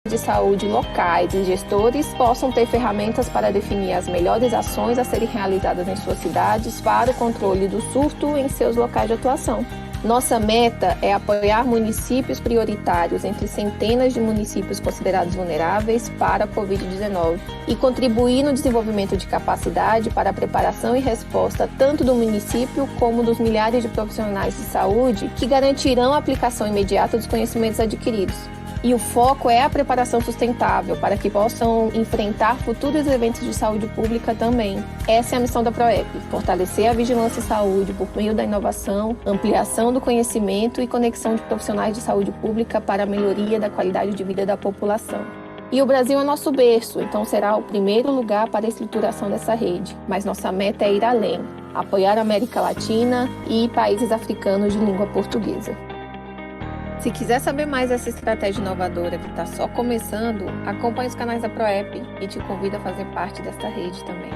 de saúde locais e gestores possam ter ferramentas para definir as melhores ações a serem realizadas em suas cidades para o controle do surto em seus locais de atuação. Nossa meta é apoiar municípios prioritários entre centenas de municípios considerados vulneráveis para a Covid-19 e contribuir no desenvolvimento de capacidade para a preparação e resposta tanto do município como dos milhares de profissionais de saúde que garantirão a aplicação imediata dos conhecimentos adquiridos. E o foco é a preparação sustentável para que possam enfrentar futuros eventos de saúde pública também. Essa é a missão da PROEP, fortalecer a vigilância em saúde por meio da inovação, ampliação do conhecimento e conexão de profissionais de saúde pública para a melhoria da qualidade de vida da população. E o Brasil é nosso berço, então será o primeiro lugar para a estruturação dessa rede. Mas nossa meta é ir além, apoiar a América Latina e países africanos de língua portuguesa. Se quiser saber mais dessa estratégia inovadora que está só começando, acompanhe os canais da PROEP e te convido a fazer parte desta rede também.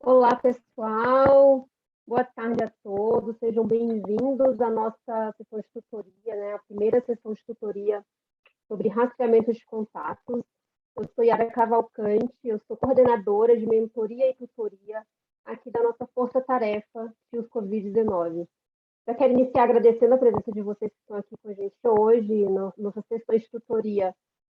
Olá, pessoal. Boa tarde a todos. Sejam bem-vindos à nossa sessão de tutoria, né? A primeira sessão de tutoria sobre rastreamento de contatos. Eu sou Yara Cavalcante, eu sou coordenadora de mentoria e tutoria aqui da nossa força-tarefa FIOS Covid-19. Já quero iniciar agradecendo a presença de vocês que estão aqui com a gente hoje. Nossas sessões de tutoria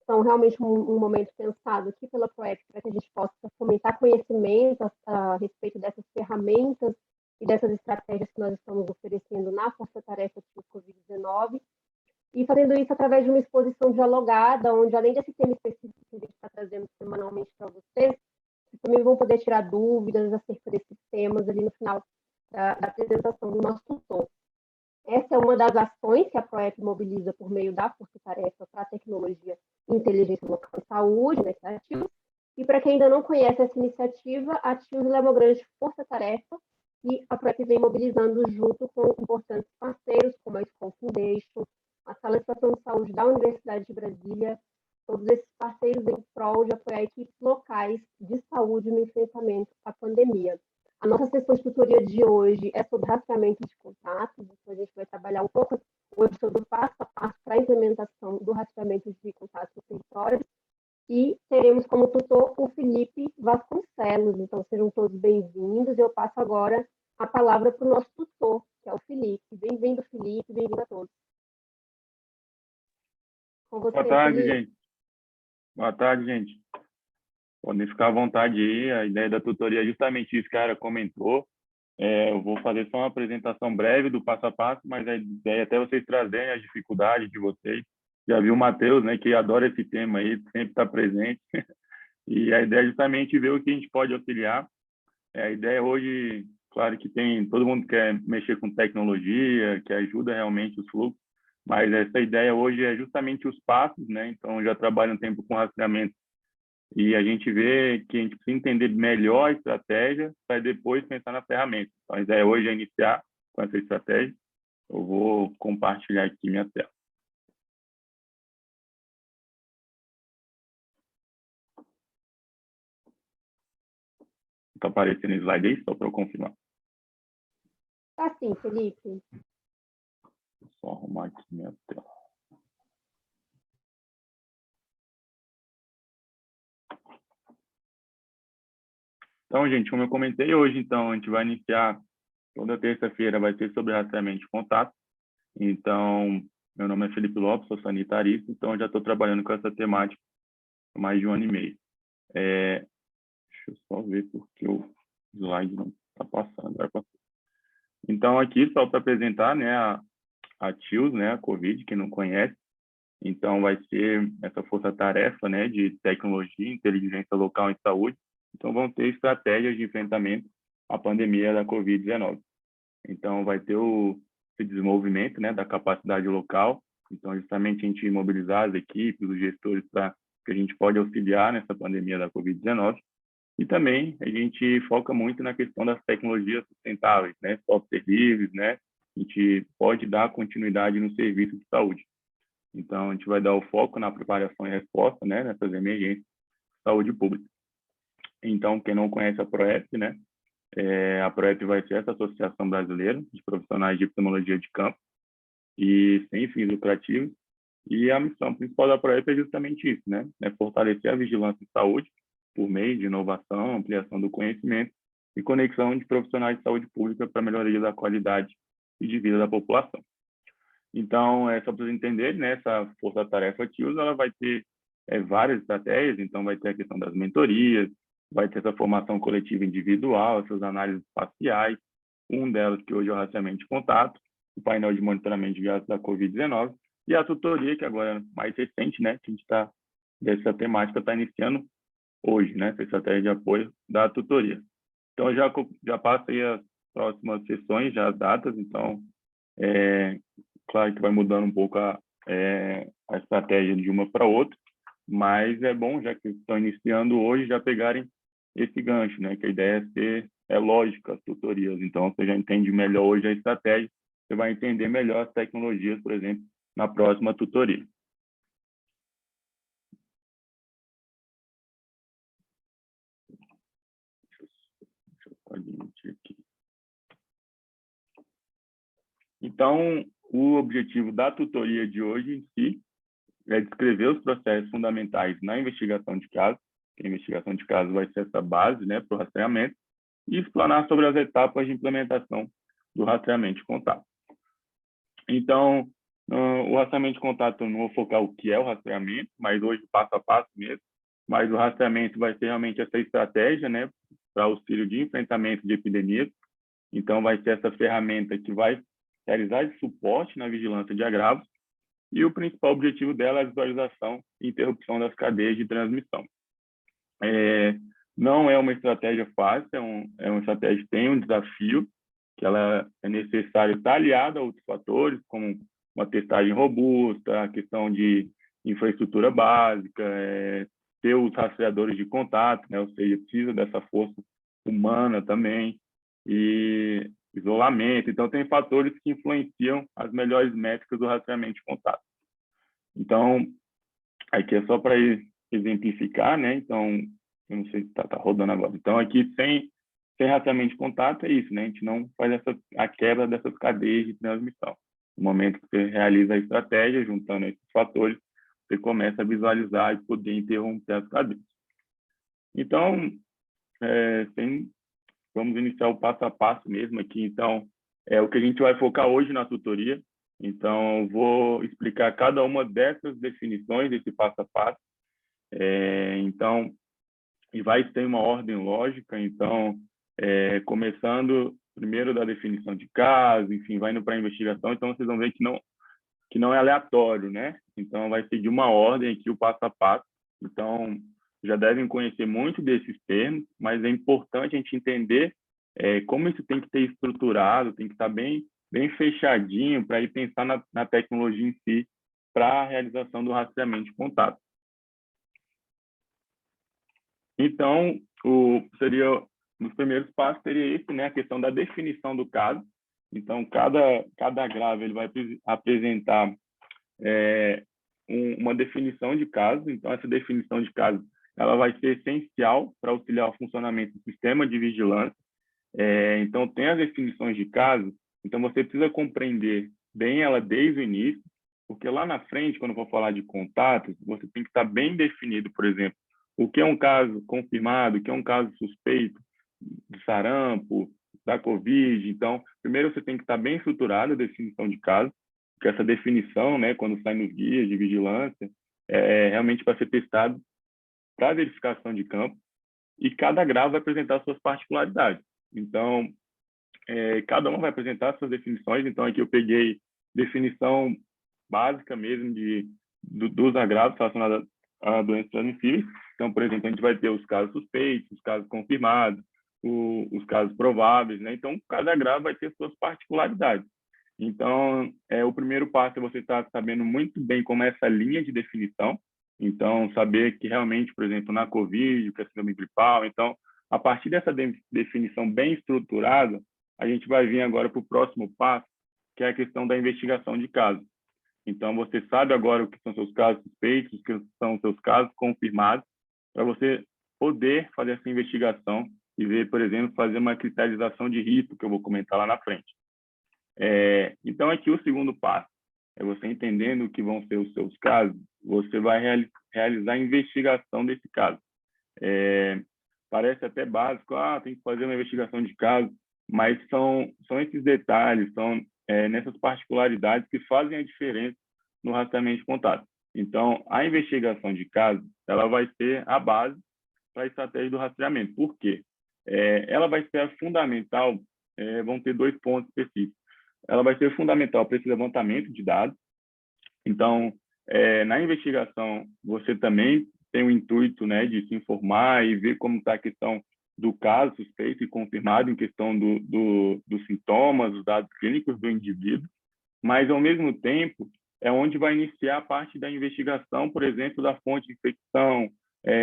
são realmente um momento pensado aqui pela PROEP para que a gente possa fomentar conhecimento a respeito dessas ferramentas e dessas estratégias que nós estamos oferecendo na Força-Tarefa FIOS Covid-19, e fazendo isso através de uma exposição dialogada, onde, além desse tema específico que a gente está trazendo semanalmente para vocês, vocês também vão poder tirar dúvidas acerca desses temas ali no final da apresentação do nosso tutor. Essa é uma das ações que a PROEP mobiliza por meio da Força-Tarefa para a Tecnologia e Inteligência Local em Saúde, né, que é a TIOS. E para quem ainda não conhece essa iniciativa, a TIOS é uma grande força-tarefa e a PROEP vem mobilizando junto com importantes parceiros, como a School Foundation, a Sala de Estação de Saúde da Universidade de Brasília, todos esses parceiros em prol de apoiar equipes locais de saúde no enfrentamento à pandemia. A nossa sessão de tutoria de hoje é sobre rastreamento de contatos, então a gente vai trabalhar um pouco hoje sobre o passo a passo para a implementação do rastreamento de contatos no território, e teremos como tutor o Felipe Vasconcelos. Então sejam todos bem-vindos. Eu passo agora a palavra para o nosso tutor, que é o Felipe. Bem-vindo, Felipe, bem-vindo a todos. Com você, Boa tarde, Felipe. gente. Boa tarde, gente. Podem ficar à vontade aí. A ideia da tutoria é justamente isso que a Ara comentou. Eu vou fazer só uma apresentação breve do passo a passo, mas a ideia é até vocês trazerem as dificuldades de vocês. Já viu o Matheus, né, que adora esse tema aí, sempre está presente. E a ideia é justamente ver o que a gente pode auxiliar. A ideia hoje, claro que todo mundo quer mexer com tecnologia, que ajuda realmente os fluxos, mas essa ideia hoje é justamente os passos, né? Então, já trabalho um tempo com rastreamento e a gente vê que a gente precisa entender melhor a estratégia para depois pensar na ferramenta. Então, a ideia hoje é iniciar com essa estratégia. Eu vou compartilhar aqui minha tela. Está aparecendo o slide aí, só para eu confirmar. Tá sim, Felipe. Vou só arrumar aqui minha tela. Então, gente, como eu comentei hoje, então, a gente vai iniciar, toda terça-feira vai ser sobre rastreamento de contato. Então, meu nome é Felipe Lopes, sou sanitarista, então eu já estou trabalhando com essa temática há mais de 1 ano e meio. Deixa eu só ver porque o slide não está passando. Então, aqui, só para apresentar, né, a TIOS, né, a COVID, quem não conhece. Então, vai ser essa força-tarefa, né, de tecnologia, inteligência local em saúde. Então, vão ter estratégias de enfrentamento à pandemia da COVID-19. Então, vai ter esse desenvolvimento, né, da capacidade local. Então, justamente, a gente mobilizar as equipes, os gestores, para que a gente pode auxiliar nessa pandemia da COVID-19. E também a gente foca muito na questão das tecnologias sustentáveis, né, software livres, né, a gente pode dar continuidade no serviço de saúde. Então, a gente vai dar o foco na preparação e resposta, né, nessas emergências de saúde pública. Então, quem não conhece a PROEP, né, a PROEP vai ser essa Associação Brasileira de Profissionais de Epidemiologia de Campo e sem fins lucrativos. E a missão principal da PROEP é justamente isso, né, é fortalecer a vigilância em saúde por meio de inovação, ampliação do conhecimento e conexão de profissionais de saúde pública para melhoria da qualidade e de vida da população. Então, só para vocês entenderem, né, essa força-tarefa TIOS, ela vai ter várias estratégias, então vai ter a questão das mentorias, vai ter essa formação coletiva individual, essas análises espaciais, um delas que hoje é o rastreamento de contato, o painel de monitoramento de casos da COVID-19 e a tutoria, que agora é mais recente, né, que a gente está, dessa temática está iniciando hoje, né, essa estratégia de apoio da tutoria. Então, já passo aí as próximas sessões, já as datas, então, claro que vai mudando um pouco a estratégia de uma para outra, mas é bom, já que estão iniciando hoje, já pegarem esse gancho, né? Que a ideia é lógica, as tutorias. Então, você já entende melhor hoje a estratégia, você vai entender melhor as tecnologias, por exemplo, na próxima tutoria. Deixa eu admitir aqui. Então, o objetivo da tutoria de hoje em si é descrever os processos fundamentais na investigação de casos, que a investigação de casos vai ser essa base, né, para o rastreamento, e explanar sobre as etapas de implementação do rastreamento de contato. Então, o rastreamento de contato, eu não vou focar o que é o rastreamento, mas hoje passo a passo mesmo, mas o rastreamento vai ser realmente essa estratégia, né, para auxílio de enfrentamento de epidemias. Então, vai ser essa ferramenta que vai realizar esse suporte na vigilância de agravos, e o principal objetivo dela é a visualização e interrupção das cadeias de transmissão. Não é uma estratégia fácil, é uma estratégia que tem um desafio, que ela é necessário estar aliada a outros fatores, como uma testagem robusta, a questão de infraestrutura básica, ter os rastreadores de contato, né? Ou seja, precisa dessa força humana também, e isolamento. Então, tem fatores que influenciam as melhores métricas do rastreamento de contato. Então, aqui é só para exemplificar, né? Então, eu não sei se está rodando agora. Então, aqui, sem rastreamento de contato, é isso, né? A gente não faz a quebra dessas cadeias de transmissão. No momento que você realiza a estratégia, juntando esses fatores, você começa a visualizar e poder interromper as cadeias. Então, vamos iniciar o passo a passo mesmo aqui. Então, é o que a gente vai focar hoje na tutoria. Então, eu vou explicar cada uma dessas definições, desse passo a passo. Então, e vai ter uma ordem lógica. Então, começando primeiro da definição de caso, enfim, vai indo para a investigação. Então, vocês vão ver que não é aleatório, né? Então, vai seguir uma ordem aqui, o passo a passo. Então, já devem conhecer muito desses termos, mas é importante a gente entender como isso tem que ter estruturado, tem que estar bem fechadinho para ir pensar na tecnologia em si para a realização do rastreamento de contato. Então, seria, nos primeiros passos, seria esse, né, a questão da definição do caso. Então, cada agravo ele vai apresentar uma definição de caso. Então, essa definição de caso ela vai ser essencial para auxiliar o funcionamento do sistema de vigilância. Então, tem as definições de caso, então você precisa compreender bem ela desde o início, porque lá na frente, quando eu vou falar de contatos, você tem que estar bem definido, por exemplo, o que é um caso confirmado, o que é um caso suspeito de sarampo, da Covid. Então, primeiro você tem que estar bem estruturado a definição de caso, porque essa definição, né, quando sai nos guias de vigilância, realmente vai ser testado para verificação de campo, e cada agravo vai apresentar suas particularidades. Então, cada uma vai apresentar suas definições. Então, aqui eu peguei definição básica mesmo dos agravos relacionados a doenças transmissíveis. Então, por exemplo, a gente vai ter os casos suspeitos, os casos confirmados, os casos prováveis, né? Então, cada agravo vai ter suas particularidades. Então, o primeiro passo é você estar sabendo muito bem como é essa linha de definição. Então, saber que realmente, por exemplo, na COVID, que é síndrome gripal. Então, a partir dessa definição bem estruturada, a gente vai vir agora para o próximo passo, que é a questão da investigação de casos. Então, você sabe agora o que são seus casos suspeitos, o que são seus casos confirmados, para você poder fazer essa investigação e ver, por exemplo, fazer uma criterização de risco, que eu vou comentar lá na frente. Então, aqui o segundo passo é você entendendo o que vão ser os seus casos, você vai realizar a investigação desse caso. Parece até básico, tem que fazer uma investigação de caso, mas são esses detalhes, são nessas particularidades que fazem a diferença no rastreamento de contato. Então, a investigação de caso, ela vai ser a base para a estratégia do rastreamento. Por quê? Ela vai ser fundamental, vão ter 2 pontos específicos. Ela vai ser fundamental para esse levantamento de dados. Então, na investigação, você também tem o intuito, né, de se informar e ver como está a questão do caso suspeito e confirmado em questão dos sintomas, dos dados clínicos do indivíduo, mas, ao mesmo tempo, é onde vai iniciar a parte da investigação, por exemplo, da fonte de infecção,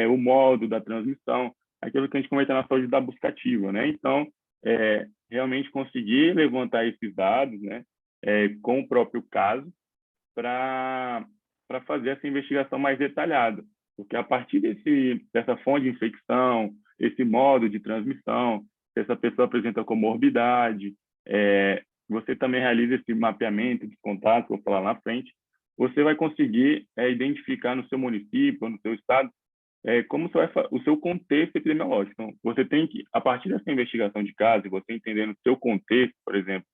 o modo da transmissão, aquilo que a gente comenta na saúde da busca ativa, né? Então, realmente conseguir levantar esses dados, né, com o próprio caso, para fazer essa investigação mais detalhada. Porque a partir dessa fonte de infecção, esse modo de transmissão, se essa pessoa apresenta comorbidade, você também realiza esse mapeamento de contatos, vou falar lá na frente, você vai conseguir identificar no seu município, no seu estado, como o seu contexto epidemiológico. Então, você tem que, a partir dessa investigação de caso, você entendendo o seu contexto, por exemplo,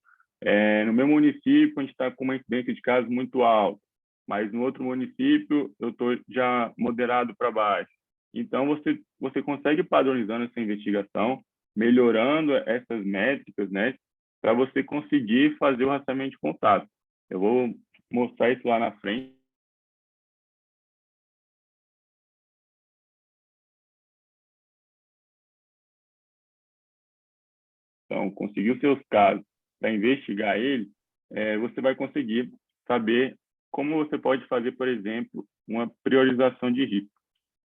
no meu município, a gente está com uma incidência de casos muito alta, mas no outro município eu estou já moderado para baixo. Então, você consegue padronizando essa investigação, melhorando essas métricas, né, para você conseguir fazer o rastreamento de contato. Eu vou mostrar isso lá na frente. Então, conseguir os seus casos para investigar eles, você vai conseguir saber como você pode fazer, por exemplo, uma priorização de risco.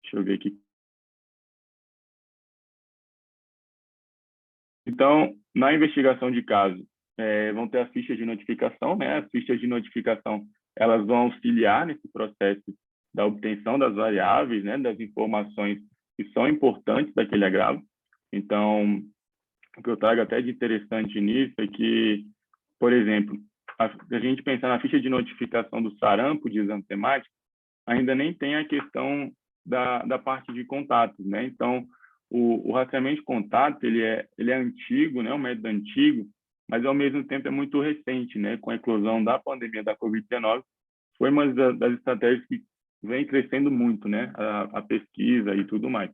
Deixa eu ver aqui. Então, na investigação de caso, vão ter as fichas de notificação, né? As fichas de notificação, elas vão auxiliar nesse processo da obtenção das variáveis, né? Das informações que são importantes daquele agravo. Então, o que eu trago até de interessante nisso é que, por exemplo, a gente pensar na ficha de notificação do sarampo de exame temático, ainda nem tem a questão da parte de contatos, né? Então, o rastreamento de contato, ele é antigo, né? Um método antigo, mas, ao mesmo tempo, é muito recente, né? Com a eclosão da pandemia da Covid-19, foi uma das estratégias que vem crescendo muito, né? A pesquisa e tudo mais.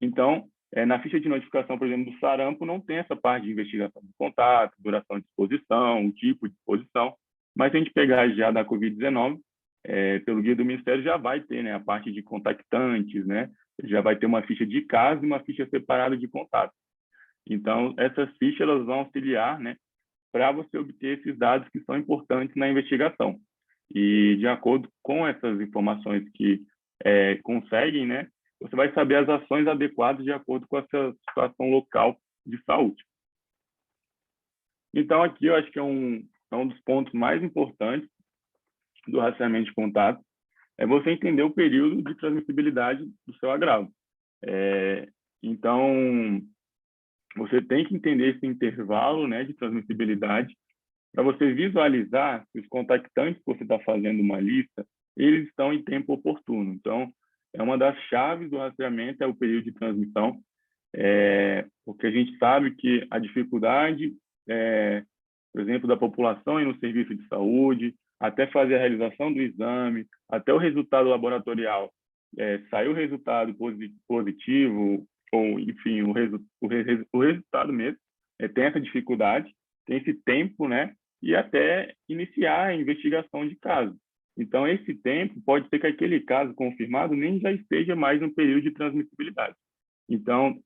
Então, na ficha de notificação, por exemplo, do sarampo, não tem essa parte de investigação de contato, duração de exposição, tipo de exposição, mas se a gente pegar já da Covid-19, pelo guia do Ministério, já vai ter, né, a parte de contactantes, né? Já vai ter uma ficha de caso e uma ficha separada de contato. Então, essas fichas elas vão auxiliar, né, para você obter esses dados que são importantes na investigação. E, de acordo com essas informações que conseguem, né, você vai saber as ações adequadas de acordo com a sua situação local de saúde. Então, aqui eu acho que é um dos pontos mais importantes do rastreamento de contato, é você entender o período de transmissibilidade do seu agravo. Então, você tem que entender esse intervalo, né, de transmissibilidade para você visualizar se os contactantes que você está fazendo uma lista, eles estão em tempo oportuno. Então, é uma das chaves do rastreamento, é o período de transmissão, porque a gente sabe que a dificuldade, por exemplo, da população ir no serviço de saúde, até fazer a realização do exame, até o resultado laboratorial, sair o resultado positivo, ou, enfim, o resultado mesmo, tem essa dificuldade, tem esse tempo, né? E até iniciar a investigação de caso. Então, esse tempo pode ser que aquele caso confirmado nem já esteja mais no período de transmissibilidade. Então,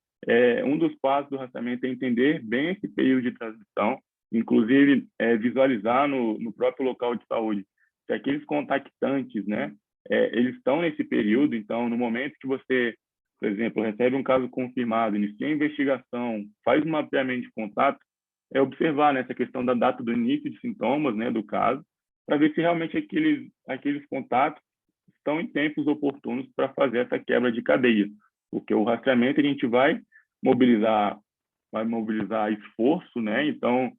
um dos passos do rastreamento é entender bem esse período de transmissão, inclusive visualizar no próprio local de saúde se aqueles contactantes, né, eles estão nesse período. Então, no momento que você, por exemplo, recebe um caso confirmado, inicia a investigação, faz um mapeamento de contato, observar, né, essa questão da data do início de sintomas, né, do caso, para ver se realmente aqueles contatos estão em tempos oportunos para fazer essa quebra de cadeia, porque o rastreamento a gente vai mobilizar esforço, né? Então,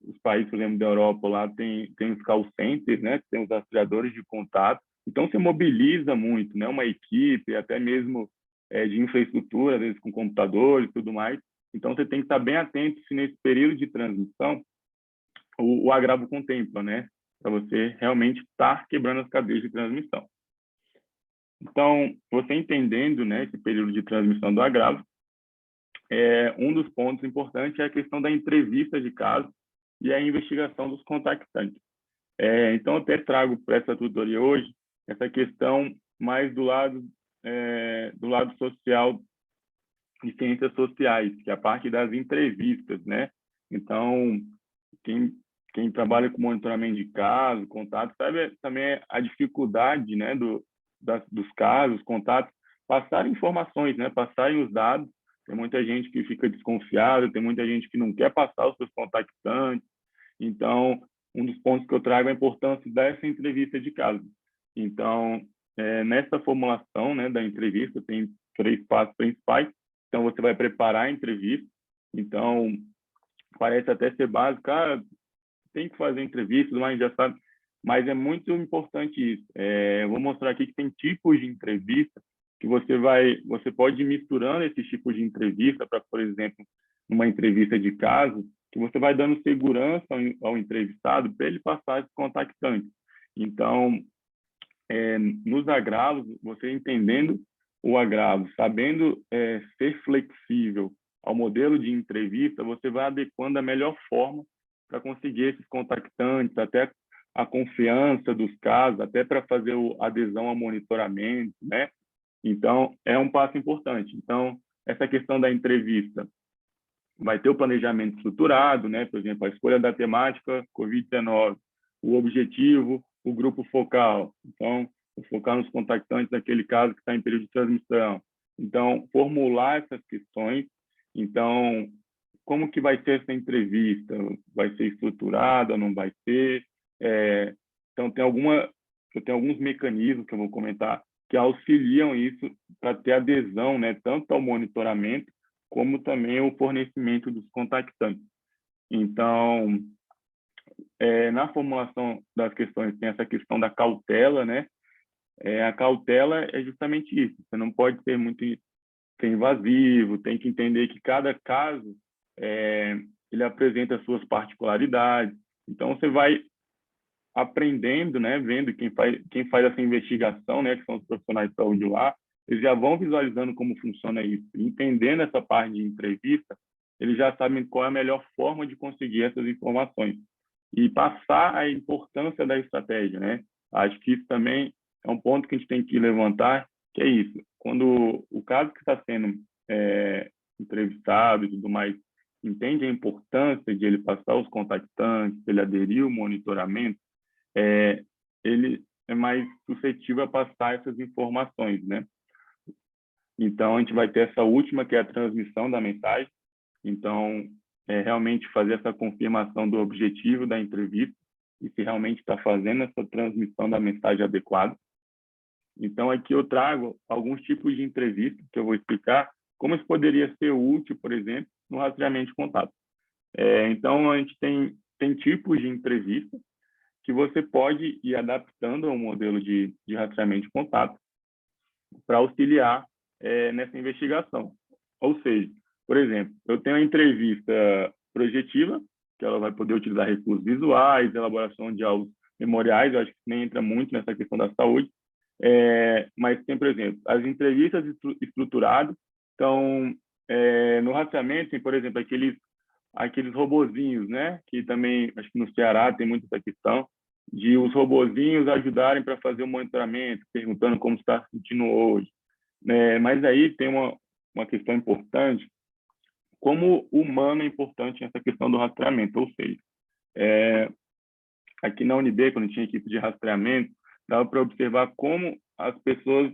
os países, por exemplo, da Europa, lá tem os call centers, né? Tem os rastreadores de contato. Então, você mobiliza muito, né? Uma equipe, até mesmo de infraestrutura, às vezes com computadores e tudo mais. Então, você tem que estar bem atento se nesse período de transmissão o agravo contempla, né? Para você realmente estar quebrando as cadeias de transmissão. Então, você entendendo, né, esse período de transmissão do agravo, um dos pontos importantes é a questão da entrevista de caso e a investigação dos contactantes. Então, eu até trago para essa tutoria hoje essa questão mais do lado social, de ciências sociais, que é a parte das entrevistas, né? Então, quem trabalha com monitoramento de casos, contatos, sabe também a dificuldade, né, dos casos, contatos, passarem informações, né, passarem os dados. Tem muita gente que fica desconfiada, tem muita gente que não quer passar os seus contactantes. Então, um dos pontos que eu trago é a importância dessa entrevista de caso. Então, nessa formulação, né, da entrevista, tem 3 passos principais. Então, você vai preparar a entrevista. Então, parece até ser básico, tem que fazer entrevista, mas já sabe. Mas é muito importante isso. Eu vou mostrar aqui que tem tipos de entrevista que você pode ir misturando esses tipos de entrevista para, por exemplo, numa entrevista de caso, que você vai dando segurança ao entrevistado para ele passar esse contactante. Então, nos agravos, você entendendo o agravo, sabendo ser flexível ao modelo de entrevista, você vai adequando a melhor forma para conseguir esses contactantes, até a confiança dos casos, até para fazer a adesão ao monitoramento, né? Então, é um passo importante. Então, essa questão da entrevista vai ter o planejamento estruturado, né? Por exemplo, a escolha da temática COVID-19, o objetivo, o grupo focal. Então, focar nos contactantes daquele caso que está em período de transmissão. Então, formular essas questões. Então, como que vai ser essa entrevista? Vai ser estruturada, não vai ser? Então, eu tenho alguns mecanismos que eu vou comentar que auxiliam isso para ter adesão, né, tanto ao monitoramento como também o fornecimento dos contactantes. Então, na formulação das questões tem essa questão da cautela, né? A cautela é justamente isso. Você não pode ser muito invasivo, tem que entender que cada caso ele apresenta suas particularidades. Então, você vai aprendendo, né, vendo quem faz essa investigação, né, que são os profissionais de saúde lá, eles já vão visualizando como funciona isso. Entendendo essa parte de entrevista, eles já sabem qual é a melhor forma de conseguir essas informações e passar a importância da estratégia, né? Acho que isso também é um ponto que a gente tem que levantar, que é isso. Quando o caso que está sendo entrevistado e tudo mais entende a importância de ele passar os contactantes, ele aderir ao monitoramento, ele é mais suscetível a passar essas informações, né? Então, a gente vai ter essa última, que é a transmissão da mensagem. Então, realmente fazer essa confirmação do objetivo da entrevista e se realmente está fazendo essa transmissão da mensagem adequada. Então, aqui eu trago alguns tipos de entrevista que eu vou explicar como isso poderia ser útil, por exemplo, no rastreamento de contato. Então, a gente tem tipos de entrevista que você pode ir adaptando ao modelo de rastreamento de contato para auxiliar nessa investigação. Ou seja, por exemplo, eu tenho a entrevista projetiva, que ela vai poder utilizar recursos visuais, elaboração de aulas memoriais, eu acho que nem entra muito nessa questão da saúde, mas tem, por exemplo, as entrevistas estruturadas. Então, no rastreamento, tem, por exemplo, aqueles robozinhos, né? Que também, acho que no Ceará tem muito essa questão, de os robozinhos ajudarem para fazer o monitoramento, perguntando como está se sentindo hoje. Mas aí tem uma questão importante, como o humano é importante nessa questão do rastreamento, ou seja, aqui na UNB, quando tinha equipe de rastreamento, dava para observar como as pessoas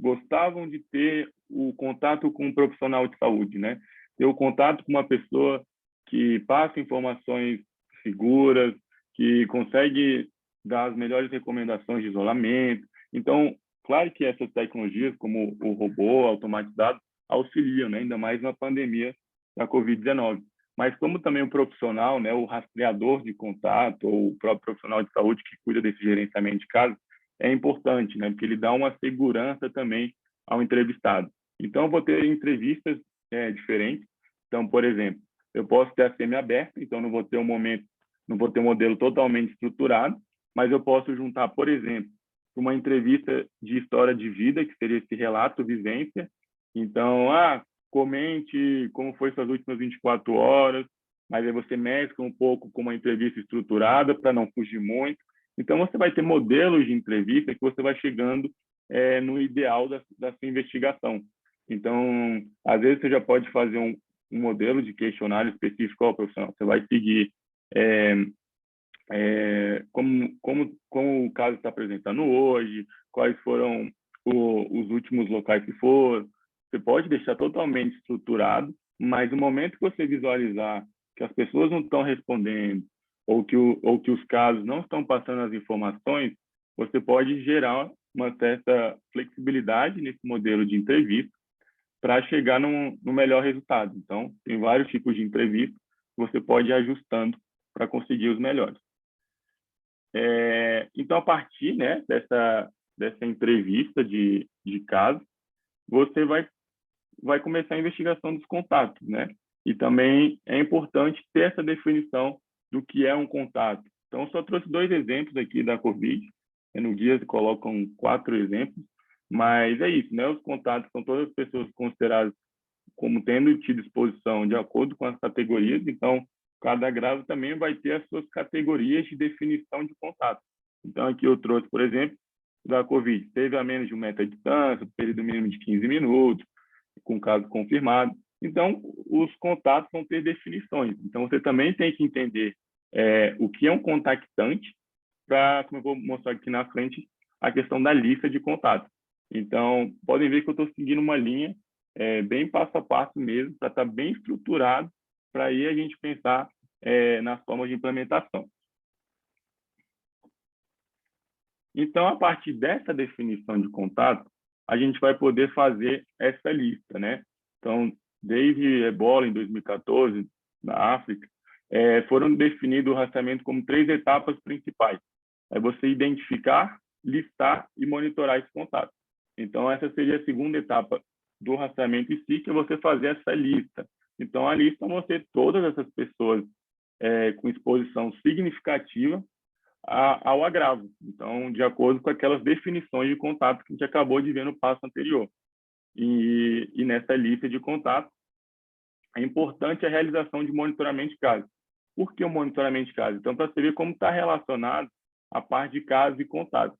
gostavam de ter o contato com um profissional de saúde, né? Ter o contato com uma pessoa que passa informações seguras, que consegue dar as melhores recomendações de isolamento. Então, claro que essas tecnologias, como o robô automatizado, auxiliam, né? Ainda mais na pandemia da Covid-19. Mas como também o profissional, né, o rastreador de contato, ou o próprio profissional de saúde que cuida desse gerenciamento de casos, é importante, né, porque ele dá uma segurança também ao entrevistado. Então, eu vou ter entrevistas diferentes. Então, por exemplo, eu posso ter a semi-aberta, então não vou ter um modelo totalmente estruturado, mas eu posso juntar, por exemplo, uma entrevista de história de vida, que seria esse relato vivência. Então, comente como foi suas últimas 24 horas, mas aí você mescla um pouco com uma entrevista estruturada para não fugir muito. Então, você vai ter modelos de entrevista que você vai chegando no ideal da sua investigação. Então, às vezes, você já pode fazer um modelo de questionário específico ao profissional. Você vai seguir como o caso está apresentando hoje, quais foram os últimos locais que foram. Você pode deixar totalmente estruturado, mas no momento que você visualizar que as pessoas não estão respondendo ou que os casos não estão passando as informações, você pode gerar uma certa flexibilidade nesse modelo de entrevista para chegar no melhor resultado. Então, tem vários tipos de entrevista que você pode ir ajustando para conseguir os melhores. Então, a partir, né, dessa entrevista de caso, você vai começar a investigação dos contatos, né? E também é importante ter essa definição do que é um contato. Então, só trouxe 2 exemplos aqui da Covid. No guia colocam 4 exemplos, mas é isso, né? Os contatos são todas as pessoas consideradas como tendo tido exposição de acordo com as categorias. Então, cada grau também vai ter as suas categorias de definição de contato. Então, aqui eu trouxe, por exemplo, da Covid, teve a menos de 1 metro de distância, período mínimo de 15 minutos, com caso confirmado. Então, os contatos vão ter definições. Então, você também tem que entender o que é um contactante, para, como eu vou mostrar aqui na frente, a questão da lista de contatos. Então, podem ver que eu estou seguindo uma linha bem passo a passo mesmo, para estar bem estruturado, para aí a gente pensar nas formas de implementação. Então, a partir dessa definição de contato, a gente vai poder fazer essa lista, né? Então, desde Ebola, em 2014, na África, foram definidos o rastreamento como 3 etapas principais. É você identificar, listar e monitorar esse contato. Então, essa seria a segunda etapa do rastreamento em si, que é você fazer essa lista. Então, a lista vão ser todas essas pessoas com exposição significativa ao agravo. Então, de acordo com aquelas definições de contato que a gente acabou de ver no passo anterior. E nessa lista de contatos, é importante a realização de monitoramento de casos. Por que o monitoramento de casos? Então, para você ver como está relacionado a parte de casos e contatos.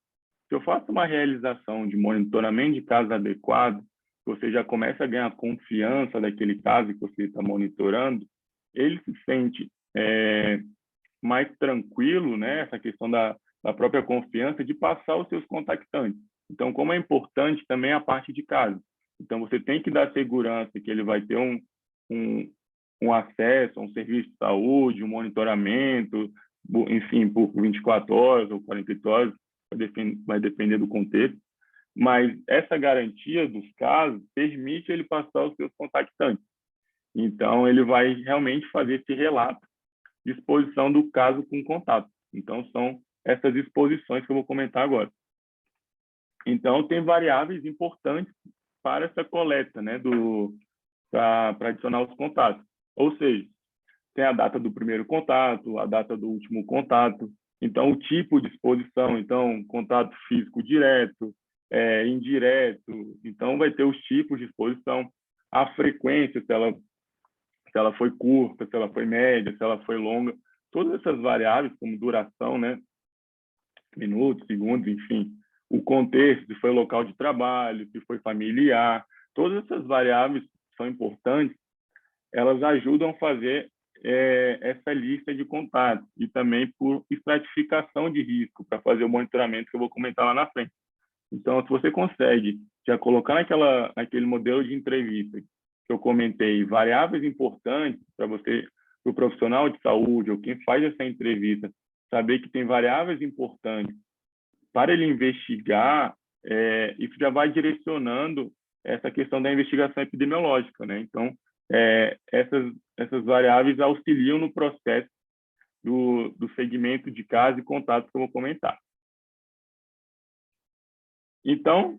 Se eu faço uma realização de monitoramento de casos adequado, você já começa a ganhar confiança daquele caso que você está monitorando, ele se sente mais tranquilo, né? Essa questão da própria confiança de passar os seus contactantes. Então, como é importante também a parte de casos. Então, você tem que dar segurança que ele vai ter um acesso a um serviço de saúde, um monitoramento, enfim, por 24 horas ou 48 horas, vai depender do contexto, mas essa garantia dos casos permite ele passar os seus contactantes. Então, ele vai realmente fazer esse relato de exposição do caso com contato. Então, são essas exposições que eu vou comentar agora. Então, tem variáveis importantes para essa coleta, né, para adicionar os contatos. Ou seja, tem a data do primeiro contato, a data do último contato, então o tipo de exposição, então contato físico direto, indireto, então vai ter os tipos de exposição, a frequência, se ela foi curta, se ela foi média, se ela foi longa, todas essas variáveis, como duração, né, minutos, segundos, enfim, o contexto, se foi local de trabalho, se foi familiar, todas essas variáveis são importantes, elas ajudam a fazer essa lista de contatos e também por estratificação de risco para fazer o monitoramento que eu vou comentar lá na frente. Então, se você consegue já colocar naquele modelo de entrevista que eu comentei, variáveis importantes para você, para o profissional de saúde ou quem faz essa entrevista, saber que tem variáveis importantes para ele investigar, isso já vai direcionando essa questão da investigação epidemiológica, né? Então, essas variáveis auxiliam no processo do segmento de casos e contatos que eu vou comentar. Então,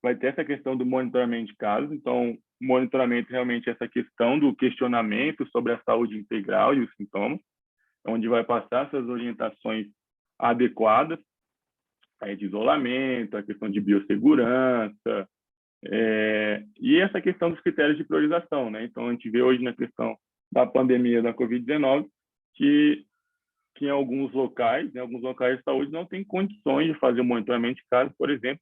vai ter essa questão do monitoramento de casos. Então, o monitoramento realmente é essa questão do questionamento sobre a saúde integral e os sintomas, onde vai passar essas orientações adequadas, de isolamento, a questão de biossegurança, e essa questão dos critérios de priorização, né? Então, a gente vê hoje na questão da pandemia da Covid-19 que em alguns locais, de saúde, não tem condições de fazer o monitoramento de casos, por exemplo,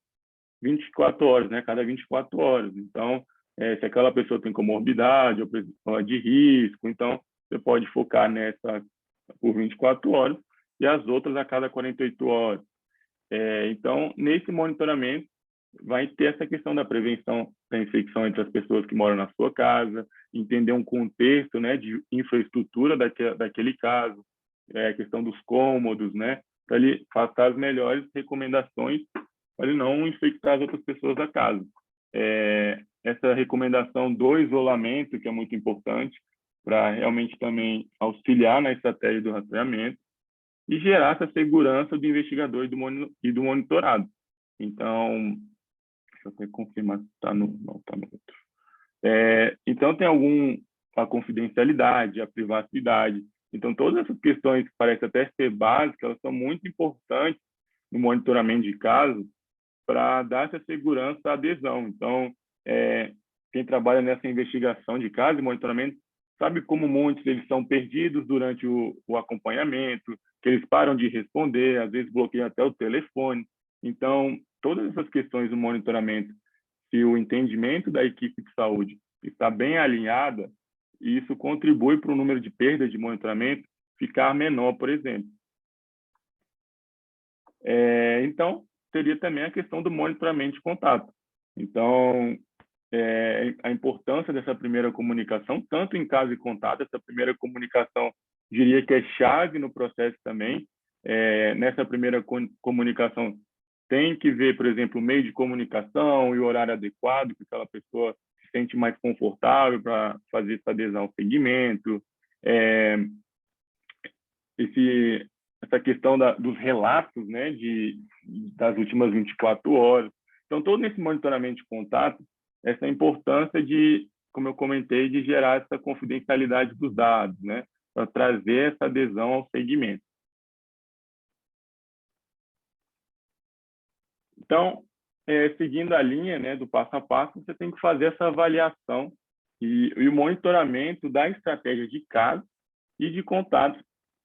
24 horas, né? Cada 24 horas. Então, se aquela pessoa tem comorbidade ou pessoa de risco, então você pode focar nessa por 24 horas e as outras a cada 48 horas. Então, nesse monitoramento, vai ter essa questão da prevenção da infecção entre as pessoas que moram na sua casa, entender um contexto, né, de infraestrutura daquele caso, a questão dos cômodos, né, para ele passar as melhores recomendações para ele não infectar as outras pessoas da casa. Essa recomendação do isolamento, que é muito importante, para realmente também auxiliar na estratégia do rastreamento e gerar essa segurança do investigador e do monitorado. Então, deixa eu até confirmar se está no... Não, está no outro. Então, tem a confidencialidade, a privacidade. Então, todas essas questões que parecem até ser básicas, elas são muito importantes no monitoramento de casos para dar essa segurança à adesão. Então, quem trabalha nessa investigação de casos e monitoramento sabe como muitos eles são perdidos durante o acompanhamento, que eles param de responder, às vezes bloqueiam até o telefone. Então, todas essas questões do monitoramento, se o entendimento da equipe de saúde está bem alinhada, isso contribui para o número de perdas de monitoramento ficar menor, por exemplo. Então, teria também a questão do monitoramento de contato. Então, a importância dessa primeira comunicação, tanto em caso de contato, essa primeira comunicação, diria que é chave no processo também. Nessa primeira comunicação, tem que ver, por exemplo, o meio de comunicação e o horário adequado, que aquela pessoa se sente mais confortável para fazer essa adesão ao segmento. Essa questão dos relatos, né, das últimas 24 horas. Então, todo esse monitoramento de contato, essa importância de, como eu comentei, de gerar essa confidencialidade dos dados, né, para trazer essa adesão ao segmento. Então, seguindo a linha, né, do passo a passo, você tem que fazer essa avaliação e o monitoramento da estratégia de casos e de contatos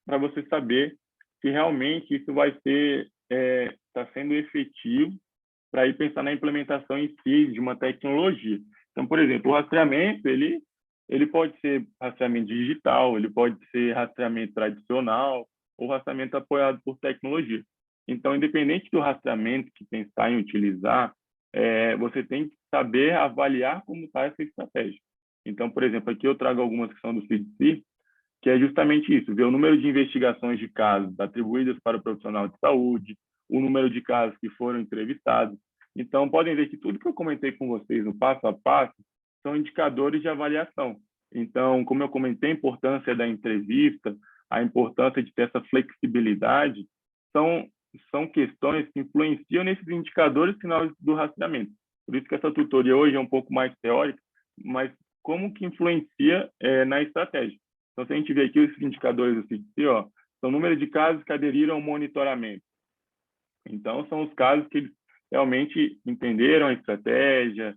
para você saber se realmente isso vai ser está sendo efetivo para ir pensar na implementação em si de uma tecnologia. Então, por exemplo, o rastreamento, ele pode ser rastreamento digital, ele pode ser rastreamento tradicional ou rastreamento apoiado por tecnologia. Então, independente do rastreamento que pensar em utilizar, você tem que saber avaliar como está essa estratégia. Então, por exemplo, aqui eu trago algumas que são do CDC, que é justamente isso, ver o número de investigações de casos atribuídas para o profissional de saúde, o número de casos que foram entrevistados. Então, podem ver que tudo que eu comentei com vocês no passo a passo são indicadores de avaliação. Então, como eu comentei, a importância da entrevista, a importância de ter essa flexibilidade, são questões que influenciam nesses indicadores finais do rastreamento. Por isso que essa tutoria hoje é um pouco mais teórica, mas como que influencia na estratégia. Então, se a gente vê aqui os indicadores do CDC, são o número de casos que aderiram ao monitoramento. Então, são os casos que eles realmente entenderam a estratégia,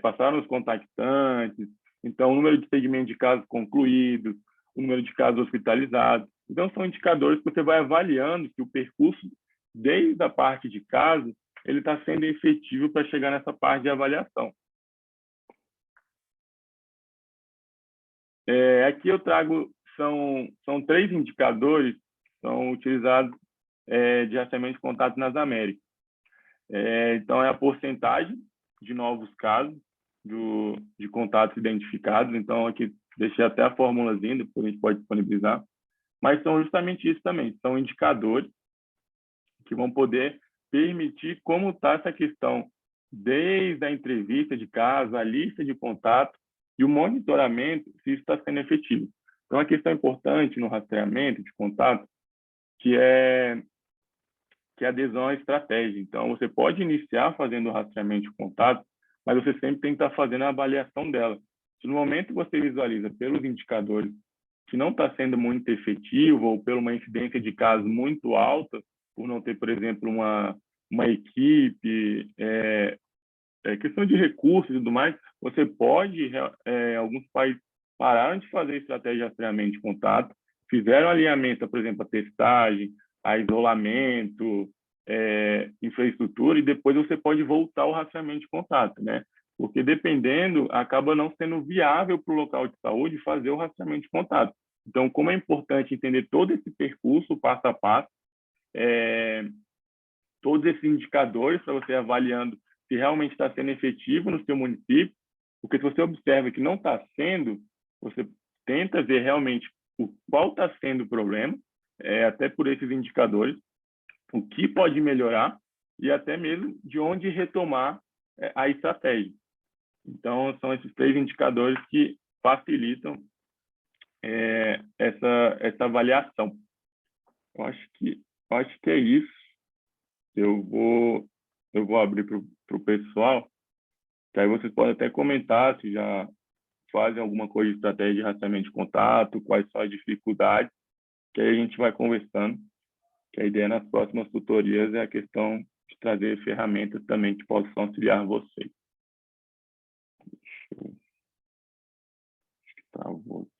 passaram os contactantes, então, o número de segmentos de casos concluídos, o número de casos hospitalizados. Então, são indicadores que você vai avaliando que o percurso, desde a parte de casos, ele está sendo efetivo para chegar nessa parte de avaliação. Aqui eu trago, são 3 indicadores que são utilizados de rastreamento de contato nas Américas. Então, é a porcentagem de novos casos de contatos identificados. Então, aqui deixei até a formulazinha, depois a gente pode disponibilizar. Mas são justamente isso também, são indicadores que vão poder permitir como está essa questão, desde a entrevista de caso, a lista de contato e o monitoramento, se isso está sendo efetivo. Então, uma questão importante no rastreamento de contato, que é a adesão à estratégia. Então, você pode iniciar fazendo o rastreamento de contato, mas você sempre tem que estar fazendo a avaliação dela. Se no momento você visualiza pelos indicadores que não está sendo muito efetivo ou por uma incidência de casos muito alta, por não ter, por exemplo, uma equipe, questão de recursos e tudo mais, você pode, alguns países pararam de fazer estratégia de rastreamento de contato, fizeram alinhamento, por exemplo, a testagem, a isolamento, infraestrutura, e depois você pode voltar ao rastreamento de contato, né? Porque, dependendo, acaba não sendo viável para o local de saúde fazer o rastreamento de contato. Então, como é importante entender todo esse percurso, passo a passo, todos esses indicadores para você avaliando se realmente está sendo efetivo no seu município, porque se você observa que não está sendo, você tenta ver realmente qual está sendo o problema, até por esses indicadores, o que pode melhorar e até mesmo de onde retomar a estratégia. Então, são esses 3 indicadores que facilitam essa avaliação. Eu acho que é isso. Eu vou abrir para o pessoal, que aí vocês podem até comentar se já fazem alguma coisa de estratégia de rastreamento de contato, quais são as dificuldades, que aí a gente vai conversando, que a ideia nas próximas tutorias é a questão de trazer ferramentas também que possam auxiliar vocês. Acho que travou aqui.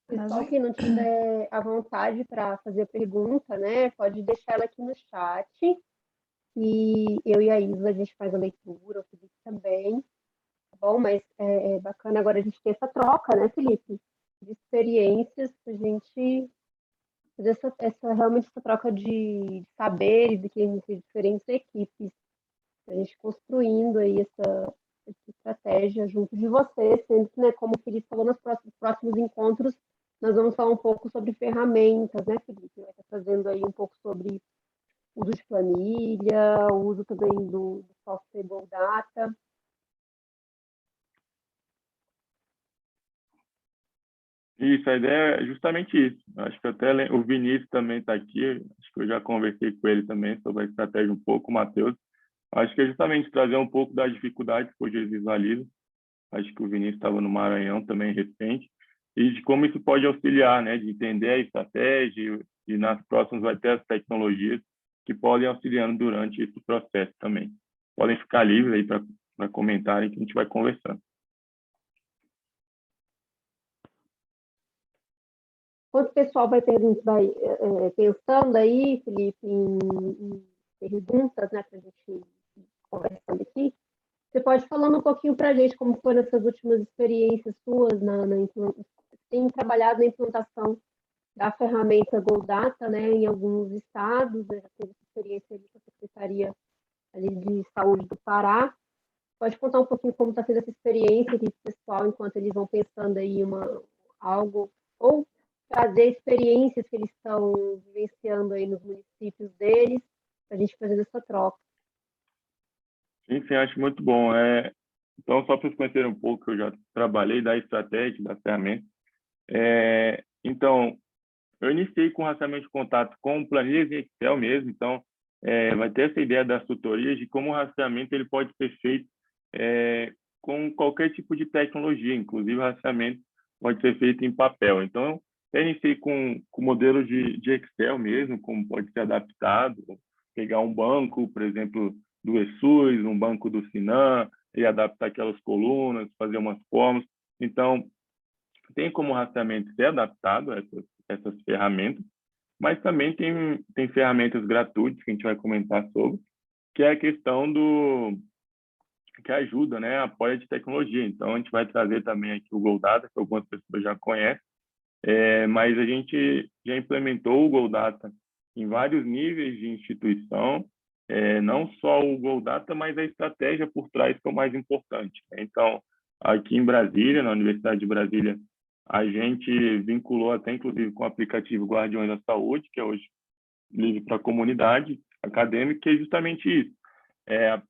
Pessoal que não tiver à vontade para fazer pergunta, né, pode deixar ela aqui no chat, e eu e a Isa, a gente faz a leitura, o Felipe também, tá bom? Mas é bacana agora a gente ter essa troca, né, Felipe, de experiências, para a gente fazer realmente essa troca de saberes de diferentes equipes, a gente construindo aí essa estratégia junto de você, sendo que, né, como o Felipe falou, nos próximos encontros, nós vamos falar um pouco sobre ferramentas, né, Felipe? Vai estar fazendo aí um pouco sobre uso de planilha, o uso também do software Go Data. Isso, a ideia é justamente isso. Acho que até o Vinícius também está aqui, acho que eu já conversei com ele também sobre a estratégia um pouco, o Matheus. Acho que é justamente trazer um pouco das dificuldades que hoje eles visualizam. Acho que o Vinícius estava no Maranhão também recente, e de como isso pode auxiliar, né, de entender a estratégia, e nas próximas vai ter as tecnologias que podem auxiliando durante esse processo também. Podem ficar livres aí para comentarem que a gente vai conversando. Quanto o pessoal vai pensando aí, Felipe, em perguntas, né, para a gente conversando aqui, você pode falando um pouquinho para a gente como foram essas últimas experiências suas na tem trabalhado na implantação da ferramenta GoData, né, em alguns estados, né, já teve experiência ali com a Secretaria ali de Saúde do Pará. Pode contar um pouquinho como está sendo essa experiência aqui, pessoal, enquanto eles vão pensando aí algo, ou trazer experiências que eles estão vivenciando aí nos municípios deles, para a gente fazer essa troca. Sim, acho muito bom. Então, só para vocês conhecerem um pouco, eu já trabalhei da estratégia, da ferramenta. Então, eu iniciei com rastreamento de contato com planilhas em Excel mesmo, então vai ter essa ideia das tutorias de como o rastreamento ele pode ser feito com qualquer tipo de tecnologia, inclusive o rastreamento pode ser feito em papel. Então, eu iniciei com modelos de Excel mesmo, como pode ser adaptado, pegar um banco, por exemplo, do ESUS, um banco do Sinan, e adaptar aquelas colunas, fazer umas formas. Então, tem como o rastreamento ser adaptado a essas ferramentas, mas também tem ferramentas gratuitas que a gente vai comentar sobre, que é a questão que ajuda, né, apoia de tecnologia. Então, a gente vai trazer também aqui o GoData, que algumas pessoas já conhecem, mas a gente já implementou o GoData em vários níveis de instituição, não só o GoData, mas a estratégia por trás que é o mais importante. Então, aqui em Brasília, na Universidade de Brasília, a gente vinculou até, inclusive, com o aplicativo Guardiões da Saúde, que é hoje livre para a comunidade acadêmica, que é justamente isso. A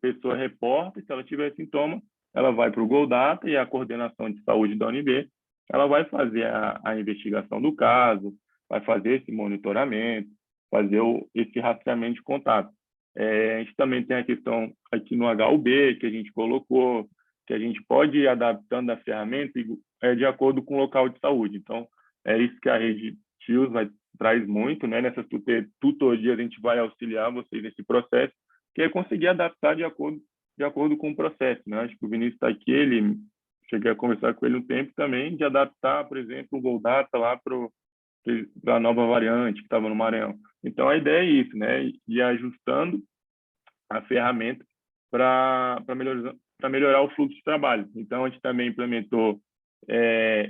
pessoa reporta, se ela tiver sintoma, ela vai para o GoData e a coordenação de saúde da UNB, ela vai fazer a investigação do caso, vai fazer esse monitoramento, fazer esse rastreamento de contato. A gente também tem a questão aqui no HUB, que a gente colocou, que a gente pode ir adaptando a ferramenta de acordo com o local de saúde. Então, é isso que a rede TIOS traz muito, né? Nessas tutorias a gente vai auxiliar vocês nesse processo, que é conseguir adaptar de acordo com o processo, né? Acho que o Vinícius está aqui, cheguei a conversar com ele um tempo também, de adaptar, por exemplo, o GoData lá para a nova variante que estava no Maranhão. Então, a ideia é isso, né? Ir ajustando a ferramenta para melhorar o fluxo de trabalho. Então, a gente também implementou